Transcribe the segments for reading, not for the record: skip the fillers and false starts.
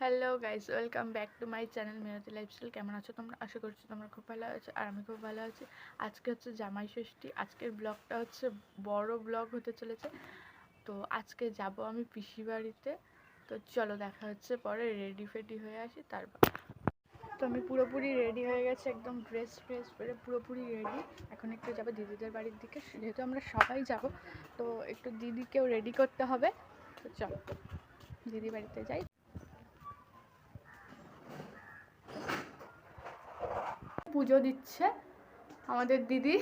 Hello guys, welcome back to my channel মেহনতি lifestyle. কেমন আছো তোমরা? আশা করছি তোমরা খুব ভালো আছো আর আমি খুব ভালো আছি। আজকে হচ্ছে জামাই ষষ্ঠী। আজকের ব্লগটা হচ্ছে বড় ব্লগ হতে চলেছে। তো আজকে যাব আমি পিসি বাড়িতে। তো চলো দেখা হচ্ছে পরে। রেডি ফেডি হয়ে আসি তারপর। তো আমি পুরোপুরি রেডি হয়ে গেছি, একদম ড্রেস পরে পুরোপুরি রেডি। এখন একটু যাবো দিদিদের বাড়ির দিকে, যেহেতু আমরা সবাই যাব। তো একটু দিদিকেও রেডি করতে হবে। তো চলো দিদি বাড়িতে যাই। পুজো দিচ্ছে আমাদের দিদি।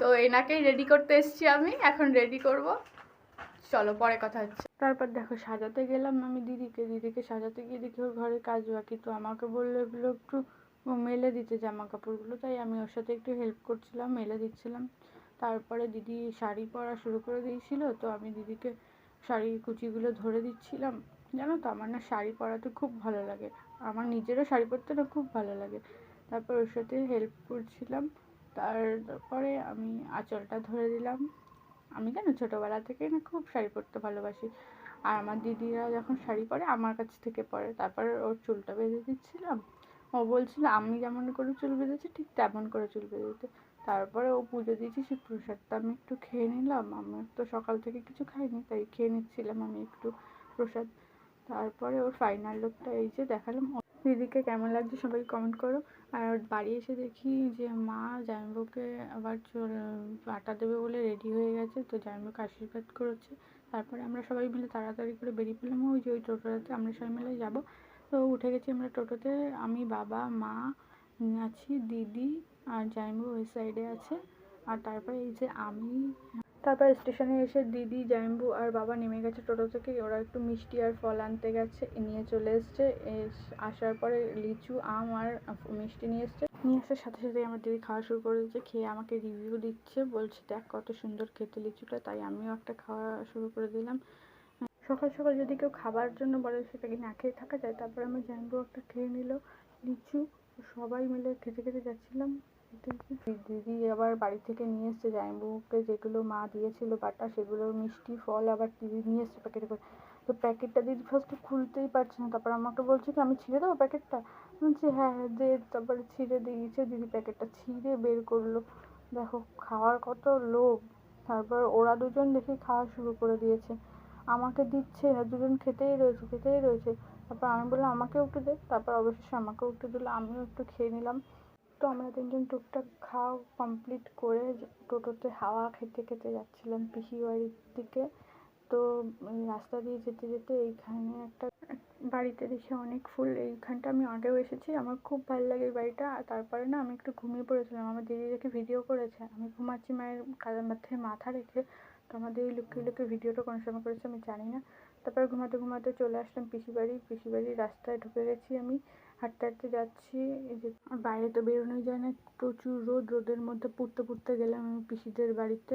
তো এনাকেই রেডি করতে এসেছি আমি, এখন রেডি করব। চলো পরে কথা হচ্ছে। তারপর দেখো সাজাতে গেলাম আমি দিদিকে সাজাতে গিয়ে দেখি ওর ঘরে কাজ বাকি। তো আমাকে বললো এগুলো একটু মেলে দিতে জামা কাপড়গুলো, তাই আমি ওর সাথে একটু হেল্প করছিলাম, মেলে দিচ্ছিলাম। তারপরে দিদি শাড়ি পরা শুরু করে দিয়েছিল, তো আমি দিদিকে শাড়ির কুচিগুলো ধরে দিচ্ছিলাম। জানো তো আমার না শাড়ি পরাতে খুব ভালো লাগে, আমার নিজেরও শাড়ি পরতে না খুব ভালো লাগে। তারপর ওর সাথে হেল্প করছিলাম। তারপরে আমি আঁচলটা ধরে দিলাম। আমি জানো ছোটোবেলা থেকেই না খুব শাড়ি পরতে ভালোবাসি, আর আমার দিদিরা যখন শাড়ি পরে আমার কাছ থেকে পরে। তারপরে ওর চুলটা বেঁধে দিচ্ছিলাম। ও বলছিল আমি যেমন করে চুল বেঁধেছি ঠিক তেমন করে চুল বেঁধে দিতে। তারপরে ও পুজো দিয়েছি, সেই প্রসাদটা আমি একটু খেয়ে নিলাম। আমি তো সকাল থেকে কিছু খাইনি, তাই খেয়ে নিচ্ছিলাম আমি একটু প্রসাদ। তারপরে ওর ফাইনাল লুকটা এই যে দেখালাম। দিদিকে কেমন লাগছে সবাই কমেন্ট করো। আর বাড়ি এসে দেখি যে মা জামাইবাবুকে আবার আটা দেবে বলে রেডি হয়ে গেছে। তো জামাইবাবুকে আশীর্বাদ করেছে। তারপরে আমরা সবাই মিলে তাড়াতাড়ি করে বেরিয়ে পড়লাম ওই যে ওই টোটোটাতে আমরা সবাই মিলে যাব। তো উঠে গেছি আমরা টোটোতে, আমি বাবা মা আছি, দিদি আর জামাইবাবু ওই সাইডে আছে। আর তারপরে এই যে আমি। তারপর স্টেশনে এসে দিদি জামাইবাবু আর বাবা নেমে গেছে টোটো থেকে। ওরা একটু মিষ্টি আর ফল আনতে গেছে, নিয়ে চলে এসছে। আসার পরে লিচু আম আর মিষ্টি নিয়ে এসছে। নিয়ে আসার সাথে সাথে আমার দিদি খাওয়া শুরু করে দিচ্ছে। খেয়ে আমাকে রিভিউ দিচ্ছে, বলছে দেখ কত সুন্দর খেতে লিচুটা। তাই আমিও একটা খাওয়া শুরু করে দিলাম। সকাল সকাল যদি কেউ খাবার জন্য বলে সেটাকে না খেয়ে থাকা যায়। তারপরে আমার জামাইবাবু একটা খেয়ে নিল লিচু। সবাই মিলে খেতে খেতে যাচ্ছিলাম। দিদি আবার বাড়ি থেকে নিয়ে এসছে জামাইবাবুকে যেগুলো মা দিয়েছিল বাটা, সেগুলো মিষ্টি ফল আবার দিদি নিয়ে এসছে প্যাকেটে করে। তো প্যাকেটটা দিদি ফার্স্টে খুলতেই পারছে না। তারপর আমাকে বলছে কি আমি ছিঁড়ে দেবো প্যাকেটটা? বলছি হ্যাঁ হ্যাঁ দে। তারপরে ছিঁড়ে দিয়েছে, দিদি প্যাকেটটা ছিঁড়ে বের করলো। দেখো খাওয়ার কত লোভ। তারপর ওরা দুজন দেখি খাওয়া শুরু করে দিয়েছে, আমাকে দিচ্ছে না, দুজন খেতেই রয়েছে। তারপর আমি বললাম আমাকেও একটু দে। তারপর অবশেষে আমাকেও একটু দিল, আমিও একটু খেয়ে নিলাম। তো আমরা তিনজন টুকটাক খাওয়া কমপ্লিট করে টোটোতে হাওয়া খেতে খেতে যাচ্ছিলাম পিসি বাড়ির দিকে। তো রাস্তা দিয়ে যেতে যেতে এইখানে একটা বাড়িতে দেখি অনেক ফুল। এইখানটা আমি আগেও এসেছি, আমার খুব ভালো লাগে এই বাড়িটা। আর তারপরে না আমি একটু ঘুমিয়ে পড়েছিলাম, আমার দিদি দেখে ভিডিও করেছে, আমি ঘুমাচ্ছি মায়ের কাঁধের মাথায় মাথা রেখে। তো আমার দিদি লুকিয়ে লুকিয়ে ভিডিওটা কোনো সময় করেছে আমি জানি না। তারপরে ঘুমাতে ঘুমাতে চলে আসলাম পিসি বাড়ির রাস্তায় ঢুকে গেছি আমি। হাঁটতে হাঁটতে যাচ্ছি, এই যে বাইরে তো বেরোনোই যায় না, প্রচুর রোদ। রোদের মধ্যে পুড়তে গেলাম আমি পিসিদের বাড়িতে।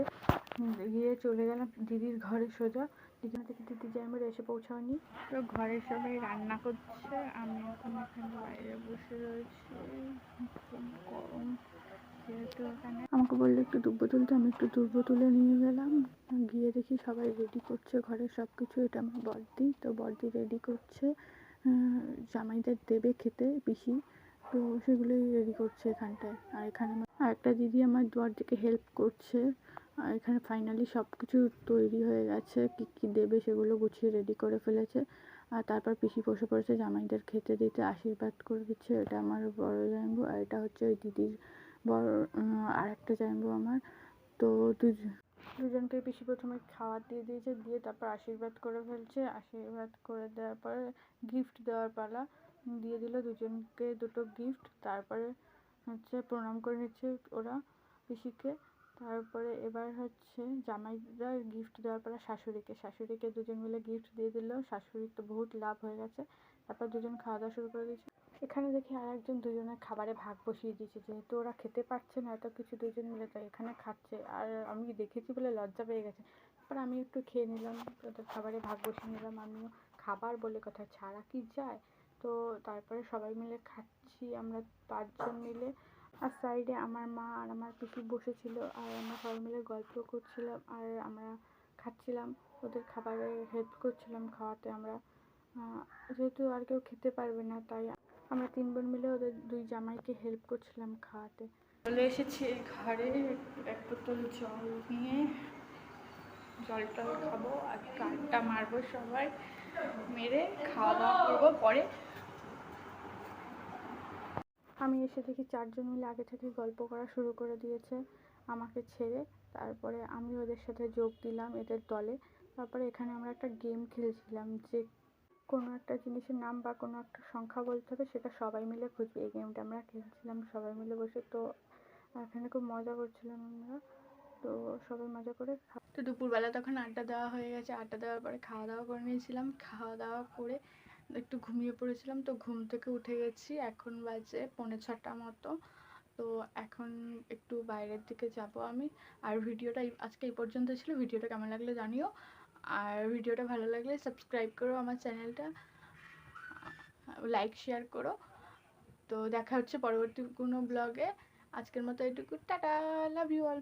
গিয়ে চলে গেলাম দিদির ঘরে সোজা। দিদি থেকে দিদি জামাইবাবু এসে পৌঁছায়নি। তো ঘরে সবাই রান্না করছে, আমি এখন এখানে বাইরে বসে রয়েছি। গরম যেহেতু এখানে আমাকে বললো একটু দুব্বো তুলতে, আমি একটু দুব্বো তুলে নিয়ে গেলাম। গিয়ে দেখি সবাই রেডি করছে ঘরে সব কিছু। এটা আমার বড়দি, তো বড়দি রেডি করছে জামাইদের দেবে খেতে পিসি। তো সেগুলোই রেডি করছে এখানটায়। আর এখানে আর একটা দিদি আমার দুয়ার দিকে হেল্প করছে। আর এখানে ফাইনালি সব কিছু তৈরি হয়ে গেছে, কী কী দেবে সেগুলো গুছিয়ে রেডি করে ফেলেছে। আর তারপর পিসি বসে পড়েছে জামাইদের খেতে দিতে, আশীর্বাদ করে দিচ্ছে। এটা আমার বড় জামাইবাবু আর এটা হচ্ছে ওই দিদির বড় আর একটা জামাইবাবু আমার। তো দুজনকে পিসি প্রথমে খাবার দিয়ে দিয়েছে, দিয়ে তারপর আশীর্বাদ করে ফেলছে। আশীর্বাদ করে দেওয়ার পরে গিফট দেওয়ার পালা, দিয়ে দিল দুজনকে দুটো গিফট। তারপরে হচ্ছে প্রণাম করে নিচ্ছে ওরা পিসিকে। তারপরে এবার হচ্ছে জামাইরা গিফট দেওয়ার পরে শাশুড়িকে দুজন মিলে গিফট দিয়ে দিল। শাশুড়ির তো বহুত লাভ হয়ে গেছে। তারপর দুজন খাওয়া দাওয়া শুরু করে দিয়েছে। এখানে দেখি আর একজন দুজনের খাবারে ভাগ বসিয়ে দিয়েছে, যেহেতু ওরা খেতে পারছে না এত কিছু দুজন মিলে, তাই এখানে খাচ্ছে। আর আমি দেখেছি বলে লজ্জা পেয়ে গেছে। তারপর আমি একটু খেয়ে নিলাম, ওদের খাবারে ভাগ বসিয়ে নিলাম আমিও। খাবার বলে কথা ছাড়া কি যায়। তো তারপরে সবাই মিলে খাচ্ছি আমরা 5 জন মিলে। আর সাইডে আমার মা আর আমার পিসি বসেছিল, আর আমরা সবাই মিলে গল্প করছিলাম আর আমরা খাচ্ছিলাম। ওদের খাবারে হেল্প করছিলাম খাওয়াতে আমরা। যেহেতু আর কেউ খেতে পারবে না, তাই আমরা 3 বোন মিলে ওদের 2 জামাইকে হেল্প করছিলাম খাওয়াতে। চলে এসেছি ঘরে, এক বোতল জল নিয়ে জল টল খাবো আর আড্ডা মারবো সবাই, মেরে খাওয়া দাওয়া করবো পরে। আমি এসে দেখি 4 জন মিলে আগে থেকে গল্প করা শুরু করে দিয়েছে আমাকে ছেড়ে। তারপরে আমি ওদের সাথে যোগ দিলাম এদের দলে। তারপরে এখানে আমরা একটা গেম খেলছিলাম, যে কোনো একটা জিনিসের নাম বা কোনো একটা সংখ্যা বলতে হবে, সেটা সবাই মিলে খুঁজবে। এই গেমটা আমরা খেলছিলাম সবাই মিলে বসে। তো এখানে খুব মজা করছিলাম আমরা, তো সবাই মজা করে। তো দুপুরবেলা তখন আড্ডা দেওয়া হয়ে গেছে, আড্ডা দেওয়ার পরে খাওয়া দাওয়া করে নিয়েছিলাম। খাওয়া দাওয়া করে একটু ঘুমিয়ে পড়েছিলাম, তো ঘুম থেকে উঠে গেছি। এখন বাজে 5:45 মতো। তো এখন একটু বাইরের দিকে যাব আমি। আর ভিডিওটা আজকে এই পর্যন্ত ছিল। ভিডিওটা কেমন লাগলো জানিও, আর ভিডিওটা ভালো লাগলে সাবস্ক্রাইব করো আমার চ্যানেলটা, লাইক শেয়ার করো। তো দেখা হচ্ছে পরবর্তী কোনো ব্লগে। আজকের মতো এটুকু, টাটা, লাভ ইউ অল।